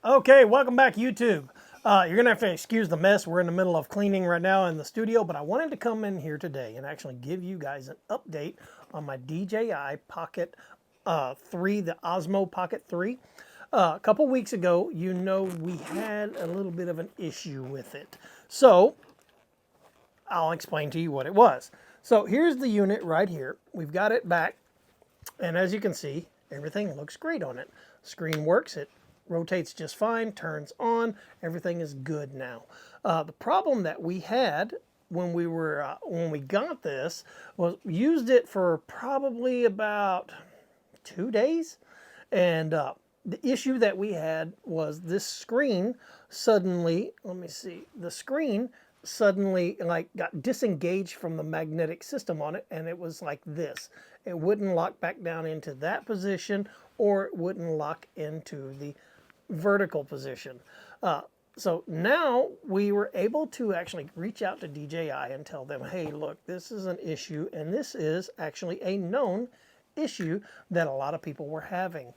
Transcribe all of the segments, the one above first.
Okay, welcome back, YouTube. You're going to have to excuse the mess. We're in the middle of cleaning right now in the studio, but I wanted to come in here today and actually give you guys an update on my DJI Pocket 3, the Osmo Pocket 3. A couple weeks ago, we had a little bit of an issue with it. So, I'll explain to you what it was. So, here's the unit right here. We've got it back, and as you can see, everything looks great on it. Screen works, it rotates just fine, turns on, everything is good now. The problem that we had when we got this was we used it for probably about 2 days, and the issue that we had was this screen suddenly, let me see, the screen suddenly like got disengaged from the magnetic system on it, and it was like this. It wouldn't lock back down into that position, or it wouldn't lock into the vertical position. So now we were able to actually reach out to DJI and tell them, hey, look, this is an issue, and this is actually a known issue that a lot of people were having.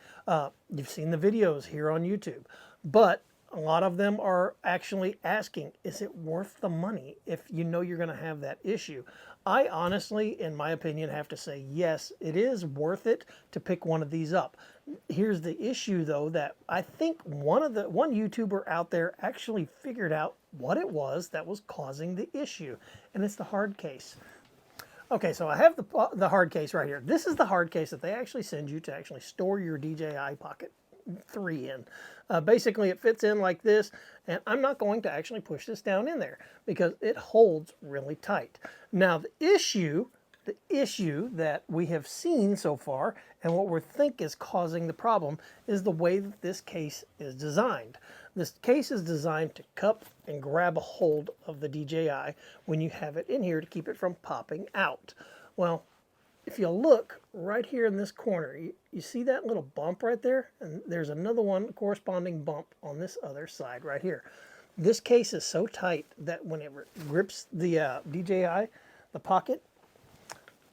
You've seen the videos here on YouTube, but a lot of them are actually asking, is it worth the money if you know you're going to have that issue? I honestly, in my opinion, have to say yes, it is worth it to pick one of these up. Here's the issue, though, that I think one YouTuber out there actually figured out what it was that was causing the issue, and it's the hard case. Okay, so I have the hard case right here. This is the hard case that they actually send you to actually store your DJI Pocket 3 in. Basically, it fits in like this, and I'm not going to actually push this down in there because it holds really tight. Now, the issue that we have seen so far, and what we think is causing the problem, is the way that this case is designed. This case is designed to cup and grab a hold of the DJI when you have it in here to keep it from popping out. Well, if you look right here in this corner, you see that little bump right there? And there's another one, corresponding bump on this other side right here. This case is so tight that when it grips the DJI, the Pocket,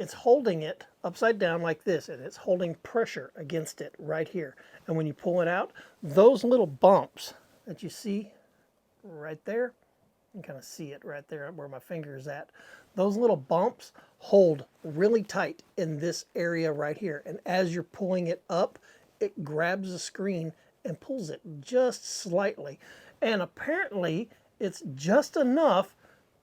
it's holding it upside down like this, and it's holding pressure against it right here. And when you pull it out, those little bumps that you see right there, you can kind of see it right there where my finger is at. Those little bumps hold really tight in this area right here. And as you're pulling it up, it grabs the screen and pulls it just slightly. And apparently, it's just enough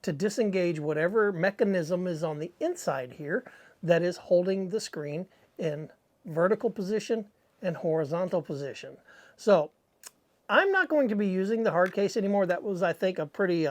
to disengage whatever mechanism is on the inside here that is holding the screen in vertical position and horizontal position. So I'm not going to be using the hard case anymore. That was, I think, a pretty,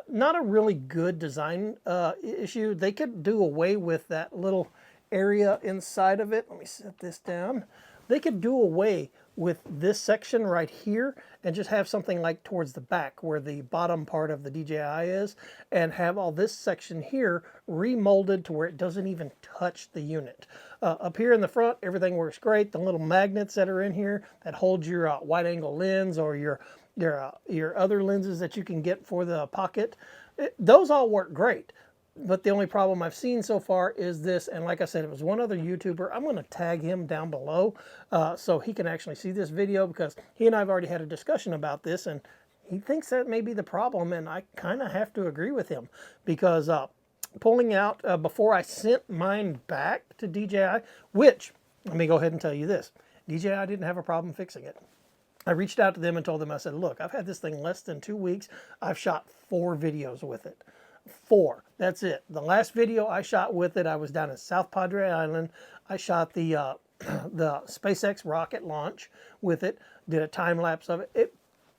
not a really good design issue. They could do away with that little area inside of it. Let me set this down. They could do away with this section right here and just have something like towards the back where the bottom part of the DJI is, and have all this section here remolded to where it doesn't even touch the unit. Up here in the front, everything works great. The little magnets that are in here that hold your wide angle lens or your other lenses that you can get for the Pocket, those all work great. But the only problem I've seen so far is this, and like I said, it was one other YouTuber. I'm going to tag him down below so he can actually see this video, because he and I have already had a discussion about this, and he thinks that may be the problem, and I kind of have to agree with him, because pulling out before I sent mine back to DJI, which, let me go ahead and tell you this, DJI didn't have a problem fixing it. I reached out to them and told them, I said, look, I've had this thing less than 2 weeks. I've shot 4 videos with it. 4. That's it. The last video I shot with it, I was down in South Padre Island. I shot the SpaceX rocket launch with it. Did a time lapse of it.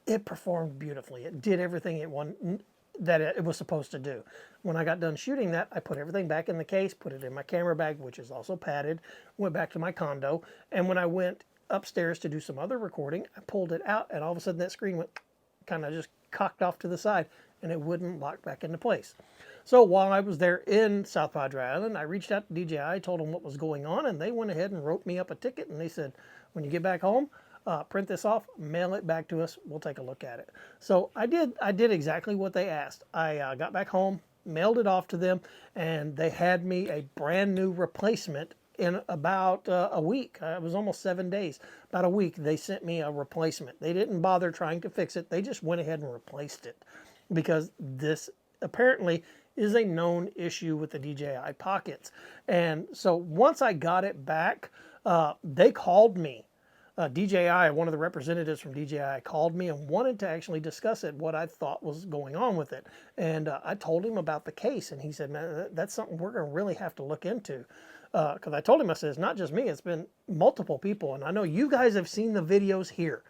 It performed beautifully. It did everything it was supposed to do. When I got done shooting that, I put everything back in the case, put it in my camera bag, which is also padded, went back to my condo, and when I went upstairs to do some other recording, I pulled it out, and all of a sudden that screen went kind of just cocked off to the side, and it wouldn't lock back into place. So while I was there in South Padre Island, I reached out to DJI, told them what was going on, and they went ahead and wrote me up a ticket, and they said, when you get back home, print this off, mail it back to us, we'll take a look at it. So I did exactly what they asked. I got back home, mailed it off to them, and they had me a brand new replacement in about a week. It was almost 7 days. About a week, they sent me a replacement. They didn't bother trying to fix it. They just went ahead and replaced it because this apparently is a known issue with the DJI Pockets. And so once I got it back, they called me. DJI, one of the representatives from DJI, called me and wanted to actually discuss it, what I thought was going on with it. And I told him about the case, and he said, man, that's something we're going to really have to look into. Because I told him, I said, it's not just me, it's been multiple people. And I know you guys have seen the videos here.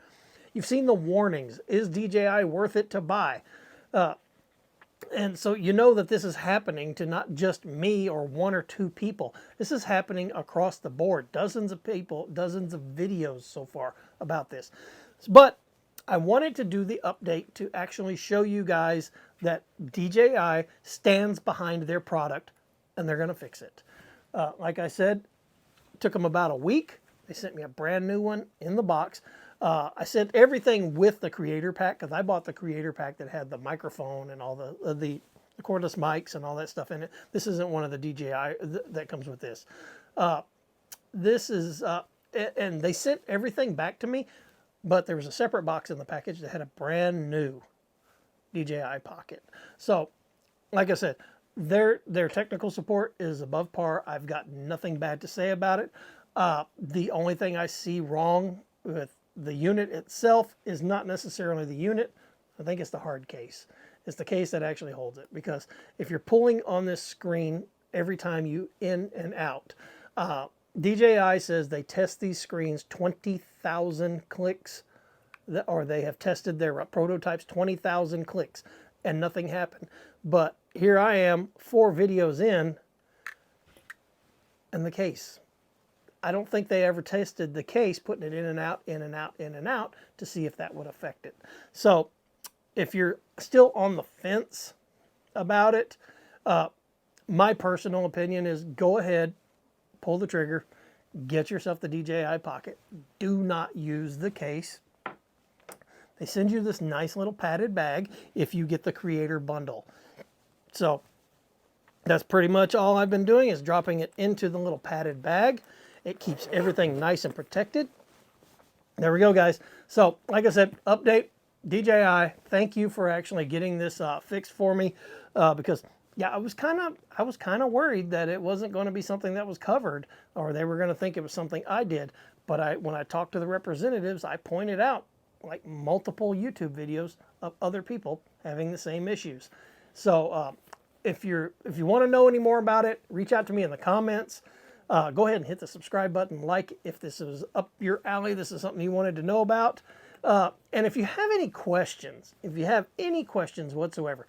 You've seen the warnings. Is DJI worth it to buy? And so you know that this is happening to not just me or one or two people. This is happening across the board. Dozens of people, dozens of videos so far about this. But I wanted to do the update to actually show you guys that DJI stands behind their product and they're going to fix it. Like I said, it took them about a week. They sent me a brand new one in the box. I sent everything with the creator pack because I bought the creator pack that had the microphone and all the cordless mics and all that stuff in it. This isn't one of the DJI that comes with this. This is, and they sent everything back to me, but there was a separate box in the package that had a brand new DJI Pocket. So, like I said, their technical support is above par. I've got nothing bad to say about it. The only thing I see wrong with the unit itself is not necessarily the unit. I think it's the hard case. It's the case that actually holds it. Because if you're pulling on this screen every time you in and out, DJI says they test these screens 20,000 clicks, or they have tested their prototypes 20,000 clicks, and nothing happened. But here I am, 4 videos in, and the case. I don't think they ever tested the case, putting it in and out, in and out, in and out, to see if that would affect it. So if you're still on the fence about it, my personal opinion is go ahead, pull the trigger, get yourself the DJI Pocket. Do not use the case. They send you this nice little padded bag if you get the creator bundle. So that's pretty much all I've been doing, is dropping it into the little padded bag. It keeps everything nice and protected. There we go, guys. So, like I said, update, DJI, thank you for actually getting this fixed for me, because yeah, I was kind of worried that it wasn't going to be something that was covered, or they were going to think it was something I did. But when I talked to the representatives, I pointed out like multiple YouTube videos of other people having the same issues. So if you want to know any more about it, reach out to me in the comments. Go ahead and hit the subscribe button, like if this is up your alley, this is something you wanted to know about. And if you have any questions, whatsoever,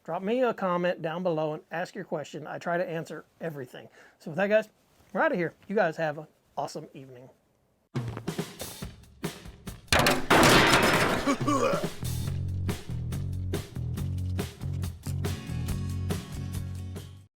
drop me a comment down below and ask your question. I try to answer everything. So with that, guys, we're out of here. You guys have an awesome evening.